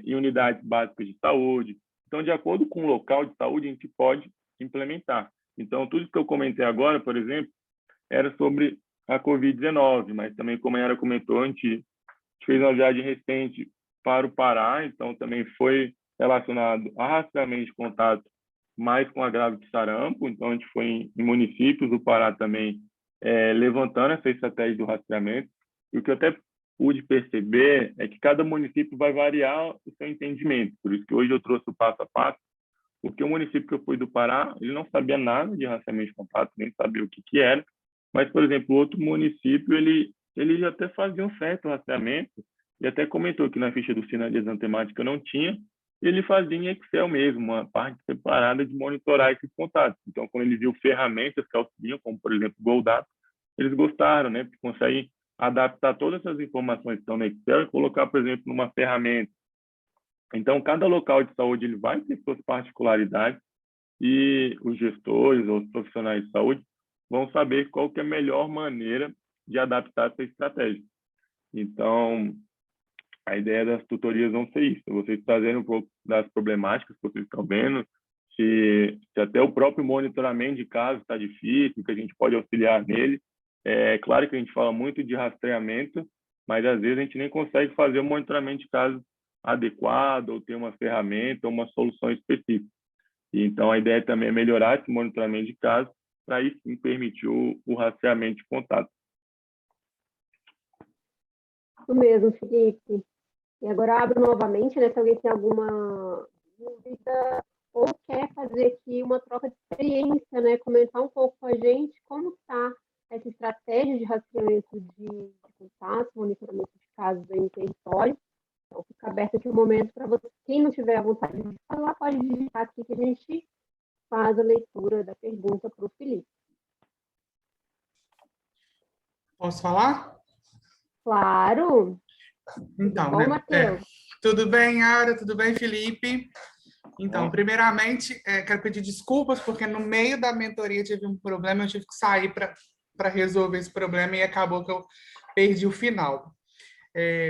em unidades básicas de saúde. Então, de acordo com o local de saúde, a gente pode implementar. Então, tudo que eu comentei agora, por exemplo, era sobre a Covid-19, mas também, como a Yara comentou, a gente fez uma viagem recente para o Pará, então também foi relacionado a rastreamento de contato mais com agravo de sarampo. Então, a gente foi em municípios do Pará também, levantando essa estratégia do rastreamento. E o que eu até pude perceber é que cada município vai variar o seu entendimento. Por isso que hoje eu trouxe o passo a passo, porque o município que eu fui do Pará, ele não sabia nada de rastreamento de contato, nem sabia o que era. Mas, por exemplo, outro município, ele até fazia um certo rastreamento, e até comentou que na ficha do Sinan de exame temática não tinha, ele fazia em Excel mesmo, uma parte separada de monitorar esses contatos. Então, quando ele viu ferramentas que auxiliam, como, por exemplo, o GoData, eles gostaram, né? Porque conseguem adaptar todas essas informações que estão no Excel e colocar, por exemplo, numa ferramenta. Então, cada local de saúde ele vai ter suas particularidades e os gestores ou os profissionais de saúde vão saber qual que é a melhor maneira de adaptar essa estratégia. Então, a ideia das tutorias vão ser isso, vocês trazendo um pouco das problemáticas que vocês estão vendo, se até o próprio monitoramento de casos está difícil, que a gente pode auxiliar nele. É claro que a gente fala muito de rastreamento, mas às vezes a gente nem consegue fazer um monitoramento de casos adequado, ou ter uma ferramenta, ou uma solução específica. Então, a ideia também é melhorar esse monitoramento de casos, para aí sim permitir o rastreamento de contato. Isso mesmo, Felipe. E agora abro novamente, né, se alguém tem alguma dúvida ou quer fazer aqui uma troca de experiência, né, comentar um pouco com a gente como está essa estratégia de rastreamento de contatos, monitoramento de casos aí no território. Então, fica aberto aqui um momento para você. Quem não tiver a vontade de falar, pode digitar aqui que a gente faz a leitura da pergunta para o Felipe. Posso falar? Claro. Então, Bom, Matheus. tudo bem, Yara? Tudo bem, Felipe? Então, primeiramente, quero pedir desculpas, porque no meio da mentoria tive um problema, eu tive que sair para resolver esse problema e acabou que eu perdi o final.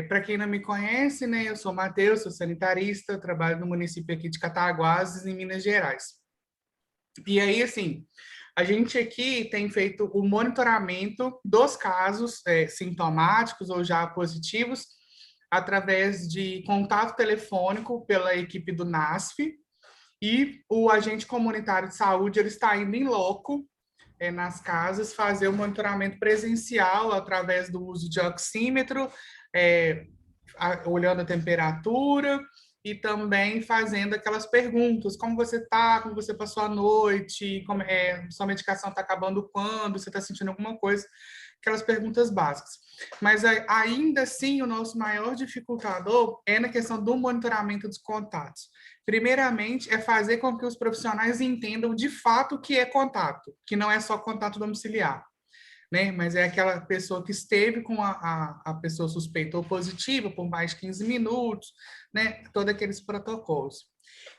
Para quem não me conhece, né, eu sou Matheus, sou sanitarista, trabalho no município aqui de Cataguases, em Minas Gerais. E aí, assim, a gente aqui tem feito o monitoramento dos casos sintomáticos ou já positivos através de contato telefônico pela equipe do NASF, e o agente comunitário de saúde ele está indo em loco nas casas fazer o monitoramento presencial através do uso de oxímetro, olhando a temperatura e também fazendo aquelas perguntas, como você está, como você passou a noite, como sua medicação está acabando quando, você está sentindo alguma coisa, aquelas perguntas básicas. Mas ainda assim, o nosso maior dificultador é na questão do monitoramento dos contatos. Primeiramente, é fazer com que os profissionais entendam de fato o que é contato, que não é só contato domiciliar, né? Mas é aquela pessoa que esteve com a pessoa suspeita ou positiva por mais de 15 minutos, né? Todos aqueles protocolos.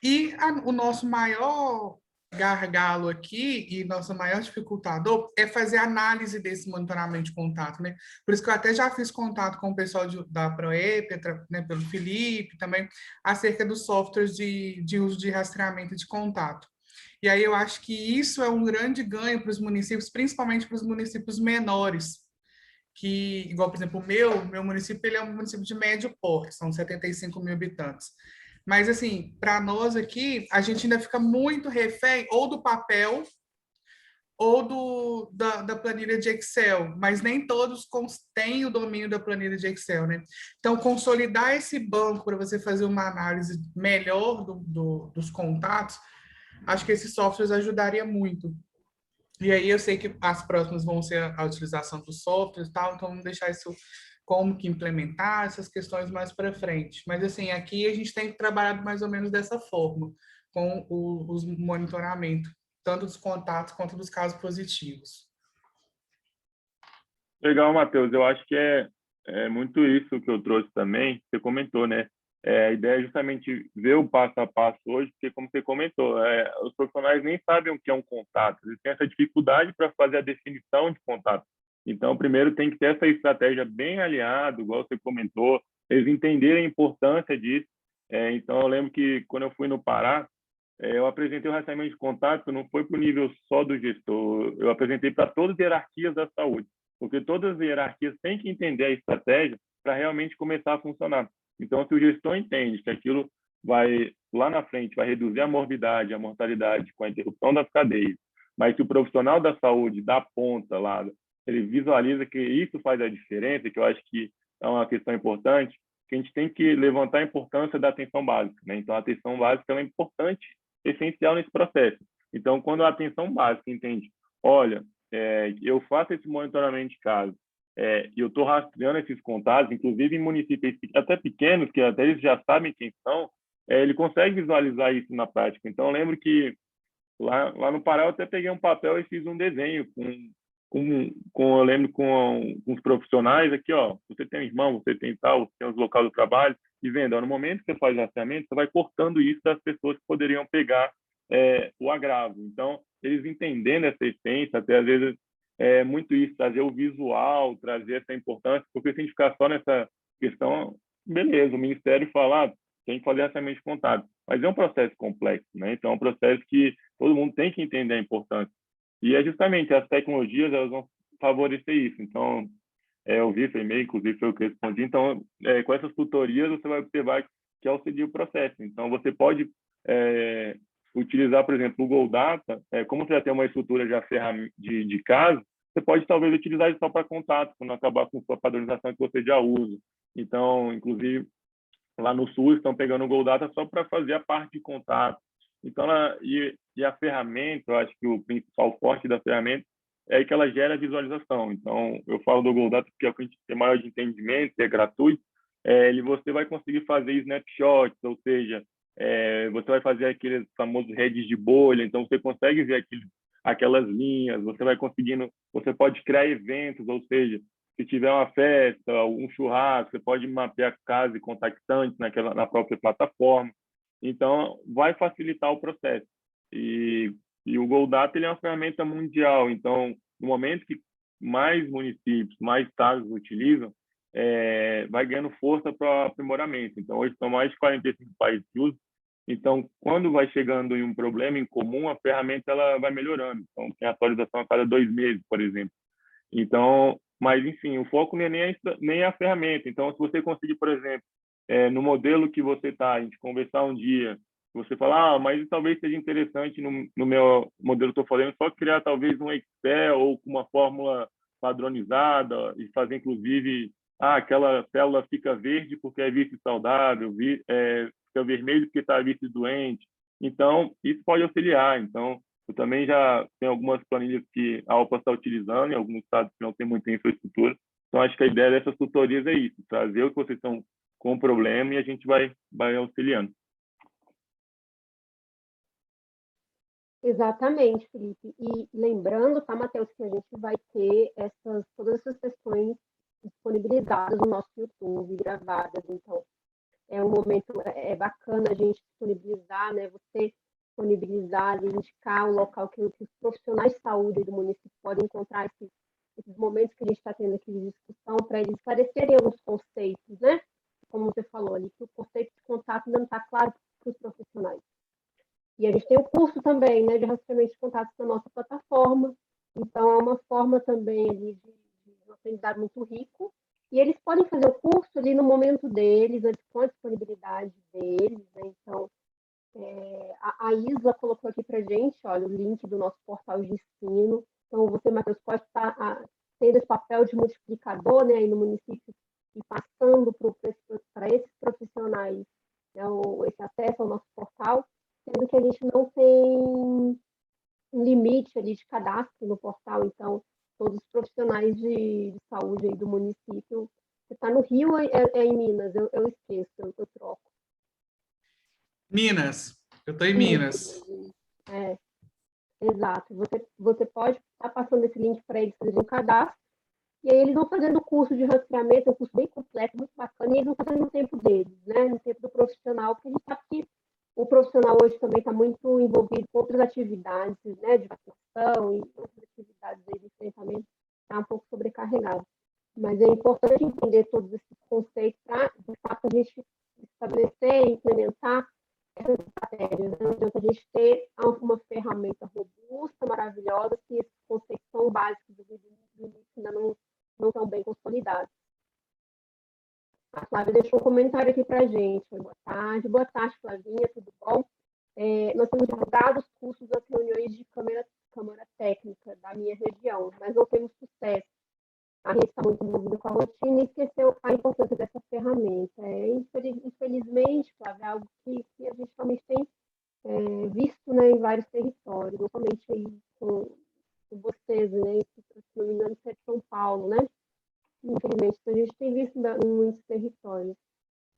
E o nosso maior gargalo aqui e nosso maior dificultador é fazer análise desse monitoramento de contato, né? Por isso que eu até já fiz contato com o pessoal da Proep, né, pelo Felipe também, acerca dos softwares de uso de rastreamento de contato. E aí eu acho que isso é um grande ganho para os municípios, principalmente para os municípios menores, que, igual, por exemplo, o meu município, ele é um município de médio porte, são 75 mil habitantes. Mas, assim, para nós aqui, a gente ainda fica muito refém ou do papel ou da planilha de Excel, mas nem todos têm o domínio da planilha de Excel, né? Então, consolidar esse banco para você fazer uma análise melhor dos contatos, acho que esses softwares ajudaria muito. E aí eu sei que as próximas vão ser a utilização dos softwares e tal, então vamos deixar isso como que implementar essas questões mais para frente. Mas assim, aqui a gente tem trabalhado mais ou menos dessa forma, com os monitoramento, tanto dos contatos quanto dos casos positivos. Legal, Matheus. Eu acho que é muito isso que eu trouxe também. Você comentou, né? A ideia é justamente ver o passo a passo hoje, porque, como você comentou, os profissionais nem sabem o que é um contato. Eles têm essa dificuldade para fazer a definição de contato. Então, primeiro tem que ter essa estratégia bem alinhada, igual você comentou, eles entenderem a importância disso. Então, eu lembro que, quando eu fui no Pará, eu apresentei o rastreamento de contato, não foi para o nível só do gestor, eu apresentei para todas as hierarquias da saúde, porque todas as hierarquias têm que entender a estratégia para realmente começar a funcionar. Então, se o gestor entende que aquilo vai, lá na frente, vai reduzir a morbidade, a mortalidade com a interrupção das cadeias, mas se o profissional da saúde, da ponta lá, ele visualiza que isso faz a diferença, que eu acho que é uma questão importante, que a gente tem que levantar a importância da atenção básica, né? Então, a atenção básica é importante, essencial nesse processo. Então, quando a atenção básica entende, olha, eu faço esse monitoramento de caso, e eu estou rastreando esses contatos, inclusive em municípios até pequenos, que até eles já sabem quem são, ele consegue visualizar isso na prática. Então, eu lembro que lá no Pará eu até peguei um papel e fiz um desenho eu lembro com os profissionais aqui, ó, você tem irmão, você tem tal, você tem os locais do trabalho, e vendo, ó, no momento que você faz rastreamento, você vai cortando isso das pessoas que poderiam pegar o agravo. Então, eles entendendo essa essência, até às vezes muito isso, trazer o visual, trazer essa importância, porque se a gente ficar só nessa questão, beleza, o Ministério fala, tem que fazer rastreamento de contato, mas é um processo complexo, né? Então, é um processo que todo mundo tem que entender a importância. E é justamente as tecnologias, elas vão favorecer isso. Então, eu vi esse e-mail, inclusive foi o que eu respondi. Então, com essas tutorias, você vai observar que auxilia o processo. Então, você pode utilizar, por exemplo, o Google Data, como você já tem uma estrutura já de caso, você pode talvez utilizar isso só para contato, quando acabar com sua padronização que você já usa. Então, inclusive, lá no Sul, estão pegando o Google Data só para fazer a parte de contato. Então, e a ferramenta, eu acho que o principal forte da ferramenta é que ela gera visualização. Então, eu falo do Google Data porque é o que a gente tem maior de entendimento, é gratuito, e você vai conseguir fazer snapshots, ou seja, você vai fazer aqueles famosos redes de bolha, então você consegue ver aquelas linhas, você pode criar eventos, ou seja, se tiver uma festa, um churrasco, você pode mapear casa e contactantes na própria plataforma. Então, vai facilitar o processo. E o Google Data ele é uma ferramenta mundial. Então, no momento que mais municípios, mais estados utilizam, vai ganhando força para aprimoramento. Então, hoje são mais de 45 países que usam. Então, quando vai chegando em um problema em comum, a ferramenta ela vai melhorando. Então, tem atualização a cada 2 meses, por exemplo. Então, mas, enfim, o foco não é nem a ferramenta. Então, se você conseguir, por exemplo, no modelo que você está, a gente conversar um dia, você falar, mas talvez seja interessante no meu modelo que estou fazendo, só criar talvez um Excel ou com uma fórmula padronizada e fazer, inclusive, aquela célula fica verde porque é visto saudável, fica vermelho porque está visto doente. Então, isso pode auxiliar. Então, eu também já tenho algumas planilhas que a OPA está utilizando, em alguns estados que não tem muita infraestrutura. Então, acho que a ideia dessas tutorias é isso, trazer o que vocês estão com o problema e a gente vai auxiliando. Exatamente, Felipe. E lembrando, tá, Matheus, que a gente vai ter todas essas sessões disponibilizadas no nosso YouTube, gravadas. Então, é um momento bacana a gente disponibilizar, né? Você disponibilizar, indicar um local que os profissionais de saúde do município podem encontrar esses momentos que a gente está tendo aqui de discussão para eles esclarecerem alguns conceitos, né? Como você falou ali, que o conceito de contato ainda não está claro para os profissionais. E a gente tem o curso também, né, de rastreamento de contatos na nossa plataforma. Então, é uma forma também ali de um aprendizado muito rico. E eles podem fazer o curso ali no momento deles, com a disponibilidade deles. Né? Então, a Isa colocou aqui para a gente, olha, o link do nosso portal de ensino. Então, você, Matheus, pode estar tendo esse papel de multiplicador, né, aí no município e passando para esses profissionais, né, esse acesso ao nosso portal, sendo que a gente não tem um limite ali de cadastro no portal, então todos os profissionais de saúde aí do município, você está no Rio ou é em Minas? Eu esqueço, eu troco. Minas, eu estou em Minas. Exato, você pode estar passando esse link para eles fazerem um cadastro, e aí eles vão fazendo o curso de rastreamento, é um curso bem completo, muito bacana, e eles vão fazendo no tempo deles, né? No tempo do profissional, porque a gente sabe que o profissional hoje também está muito envolvido com outras atividades, né, de vacinação e outras atividades de enfrentamento, está um pouco sobrecarregado. Mas é importante entender todos esses conceitos para, de fato, a gente estabelecer e implementar essas estratégias. Não adianta a gente ter uma ferramenta robusta, maravilhosa, se esses conceitos tão básicos do início ainda não estão bem consolidados. A Flávia deixou um comentário aqui para a gente. Boa tarde, Flavinha, tudo bom? Nós temos divulgado os cursos das reuniões de câmara técnica da minha região, mas não temos sucesso. A gente está muito envolvida com a rotina e esqueceu a importância dessa ferramenta. Infelizmente, Flávia, é algo que a gente realmente tem visto, né, em vários territórios, não somente aí com vocês, né, se não me engano, é de São Paulo, né? Infelizmente, a gente tem visto em muitos territórios.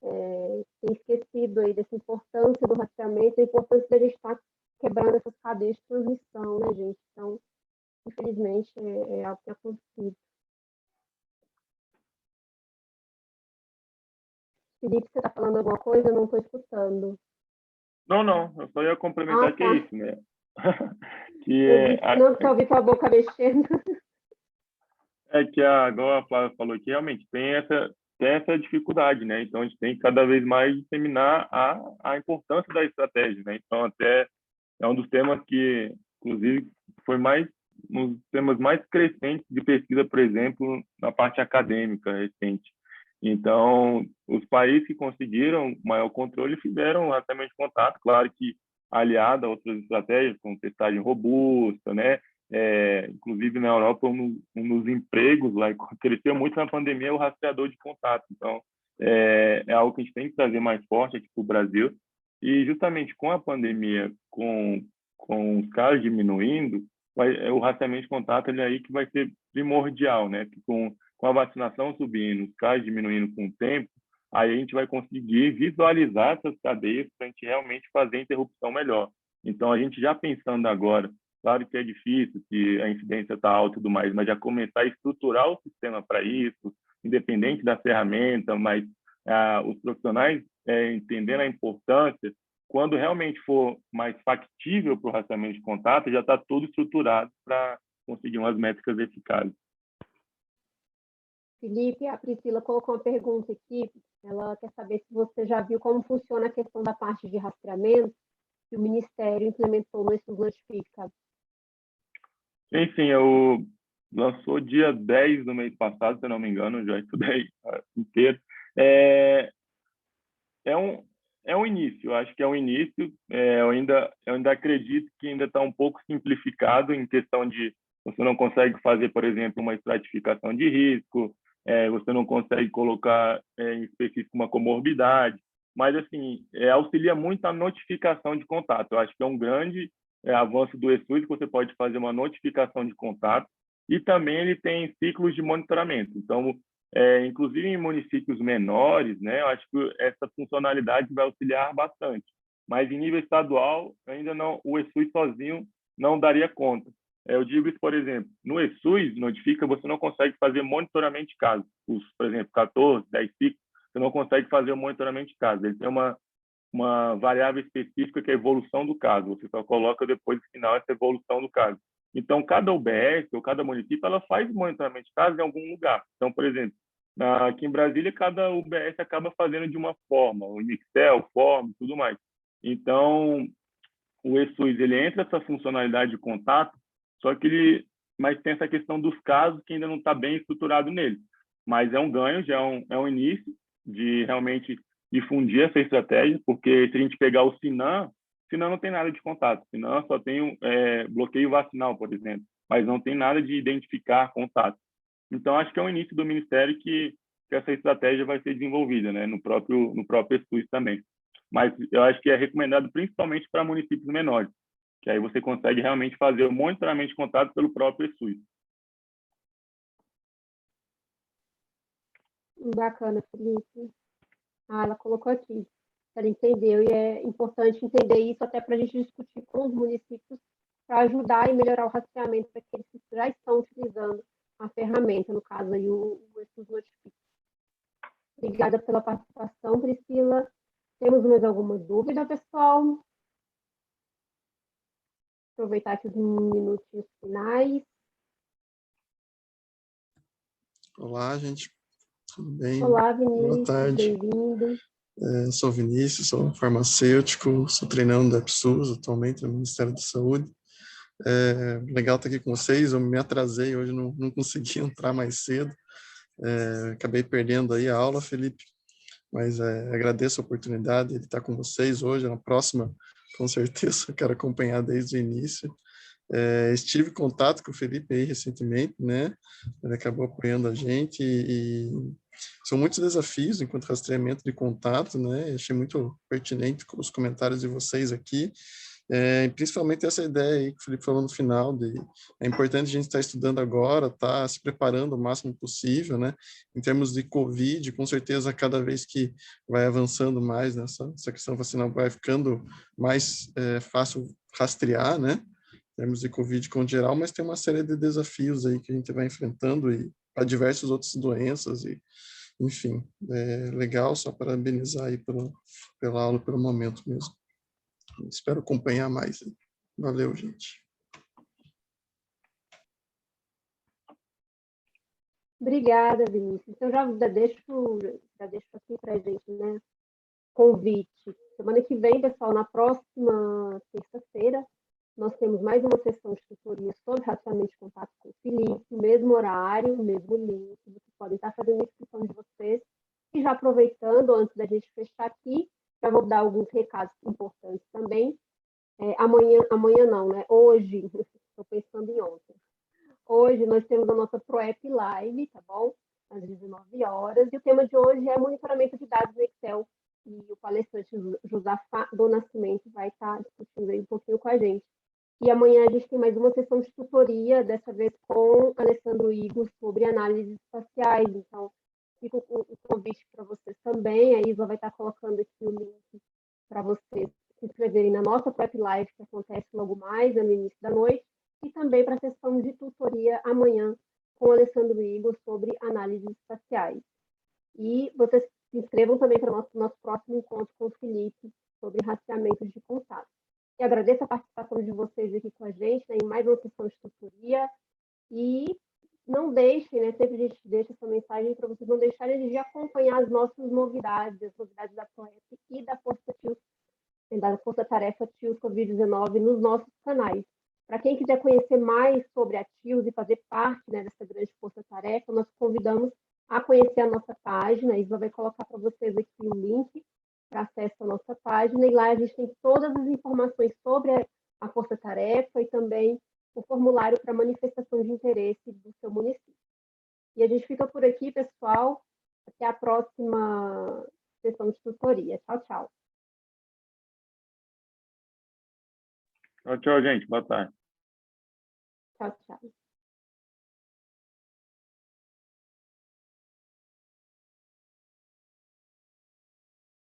Tem esquecido aí dessa importância do rastreamento, a importância de a gente estar quebrando essas cadeias de transmissão, né, gente? Então, infelizmente, é algo que é acontecido. Felipe, você está falando alguma coisa? Eu não estou escutando. Não, eu só ia complementar que é isso, né? Não, só ouvi tua boca mexendo. Igual a Flávia falou aqui, realmente tem essa dificuldade, né? Então, a gente tem que cada vez mais disseminar a importância da estratégia, né? Então, até é um dos temas que, inclusive, foi um dos temas mais crescentes de pesquisa, por exemplo, na parte acadêmica recente. Então, os países que conseguiram maior controle fizeram rastreamento de contato, claro que aliado a outras estratégias, como testagem robusta, né? Inclusive na Europa, um dos empregos lá cresceu muito na pandemia é o rastreador de contato. Então, é algo que a gente tem que trazer mais forte aqui para o Brasil. E justamente com a pandemia, com os casos diminuindo, o rastreamento de contato ele é aí que vai ser primordial, né? Que com a vacinação subindo, os casos diminuindo com o tempo, aí a gente vai conseguir visualizar essas cadeias para a gente realmente fazer a interrupção melhor. Então, a gente já pensando agora, claro que é difícil, que a incidência está alta e tudo mais, mas já começar a estruturar o sistema para isso, independente da ferramenta, mas os profissionais entendendo a importância, quando realmente for mais factível para o rastreamento de contato, já está tudo estruturado para conseguir umas métricas eficazes. Felipe, a Priscila colocou uma pergunta aqui. Ela quer saber se você já viu como funciona a questão da parte de rastreamento que o Ministério implementou no Estudo Notifica. Sim, eu lançou dia 10 do mês passado, se eu não me engano, já estudei inteiro. É um início, eu acho que é um início. Eu ainda acredito que ainda está um pouco simplificado em questão de você não consegue fazer, por exemplo, uma estratificação de risco, você não consegue colocar em específico uma comorbidade, mas assim auxilia muito a notificação de contato. Eu acho que é um grande avanço do eSUS, que você pode fazer uma notificação de contato, e também ele tem ciclos de monitoramento. Então, inclusive em municípios menores, né, eu acho que essa funcionalidade vai auxiliar bastante. Mas em nível estadual, ainda não, o eSUS sozinho não daria conta. Eu digo isso, por exemplo, no eSUS Notifica, você não consegue fazer monitoramento de casos. Por exemplo, 14, 10 ciclos, você não consegue fazer o monitoramento de casos. Ele tem uma variável específica que é a evolução do caso. Você só coloca depois no final essa evolução do caso. Então, cada UBS ou cada município, ela faz monitoramento de casos em algum lugar. Então, por exemplo, aqui em Brasília, cada UBS acaba fazendo de uma forma, o Excel, forma e tudo mais. Então, o eSUS, ele entra essa funcionalidade de contato, só que mas tem essa questão dos casos que ainda não está bem estruturado nele. Mas é um ganho, já é um início de realmente difundir essa estratégia, porque se a gente pegar o Sinan não tem nada de contato. Sinan só tem bloqueio vacinal, por exemplo, mas não tem nada de identificar contato. Então, acho que é o início do Ministério que essa estratégia vai ser desenvolvida, né, no próprio eSUS também. Mas eu acho que é recomendado principalmente para municípios menores, que aí você consegue realmente fazer o monitoramento de contato pelo próprio eSUS. Bacana, Felipe. Ela colocou aqui. Ela entendeu, e é importante entender isso até para a gente discutir com os municípios para ajudar e melhorar o rastreamento para aqueles que já estão utilizando a ferramenta, no caso aí o eSUS Notifica. Obrigada pela participação, Priscila. Temos mais alguma dúvida, pessoal? Aproveitar aqui os minutinhos finais. Olá, gente. Tudo bem? Olá, Boa Vinícius. tarde. Bem-vindo. Sou Vinícius, sou farmacêutico, sou treinando da EPSUS atualmente no Ministério da Saúde. Legal estar aqui com vocês. Eu me atrasei hoje, não consegui entrar mais cedo. Acabei perdendo aí a aula, Felipe, mas agradeço a oportunidade de estar com vocês hoje. Na próxima, com certeza, eu quero acompanhar desde o início. Estive em contato com o Felipe aí recentemente, né? Ele acabou apoiando a gente e são muitos desafios enquanto rastreamento de contato, né? Achei muito pertinente os comentários de vocês aqui. Principalmente essa ideia aí que o Felipe falou no final, é importante a gente estar estudando agora, tá se preparando o máximo possível, né? Em termos de Covid, com certeza, cada vez que vai avançando mais essa questão vacinal, vai ficando mais fácil rastrear, né? Em termos de Covid com geral, mas tem uma série de desafios aí que a gente vai enfrentando e para diversas outras doenças e, enfim, legal, só parabenizar aí pela aula, pelo momento mesmo. Espero acompanhar mais. Valeu, gente. Obrigada, Vinícius. Então, já deixo aqui para a gente, né? Convite. Semana que vem, pessoal, na próxima terça-feira, nós temos mais uma sessão de tutoria sobre rastreamento de contato com o Felipe, mesmo horário, mesmo link. Vocês podem estar fazendo a inscrição de vocês. E já aproveitando, antes da gente fechar aqui, já vou dar alguns recados importantes também. Amanhã não, né? Hoje, estou pensando em ontem. Hoje nós temos a nossa ProEP Live, tá bom? Às 19 horas. E o tema de hoje é monitoramento de dados no Excel. E o palestrante Josafá do Nascimento vai estar discutindo aí um pouquinho com a gente. E amanhã a gente tem mais uma sessão de tutoria, dessa vez com Alessandro Igor, sobre análises espaciais. Então, fica o convite para vocês também. A Isla vai estar colocando aqui o link para vocês se inscreverem na nossa ProEP Live, que acontece logo mais, no início da noite, e também para a sessão de tutoria amanhã com o Alessandro Igor sobre análises espaciais. E vocês se inscrevam também para o nosso próximo encontro com o Felipe sobre rastreamento de contato. E agradeço a participação de vocês aqui com a gente, né, em mais uma sessão de tutoria. E não deixem, né, sempre a gente deixa essa mensagem para vocês não deixarem de acompanhar as nossas novidades, as novidades da ProEP e da Força TIOS, da Força Tarefa TIOS Covid-19 nos nossos canais. Para quem quiser conhecer mais sobre a TIOS e fazer parte, né, dessa grande força-tarefa, nós convidamos a conhecer a nossa página. A Isla vai colocar para vocês aqui o link para acesso à nossa página, e lá a gente tem todas as informações sobre a força-tarefa e também o formulário para manifestação de interesse do seu município. E a gente fica por aqui, pessoal. Até a próxima sessão de tutoria. Tchau, tchau. Tchau, tchau, gente. Boa tarde. Tchau, tchau.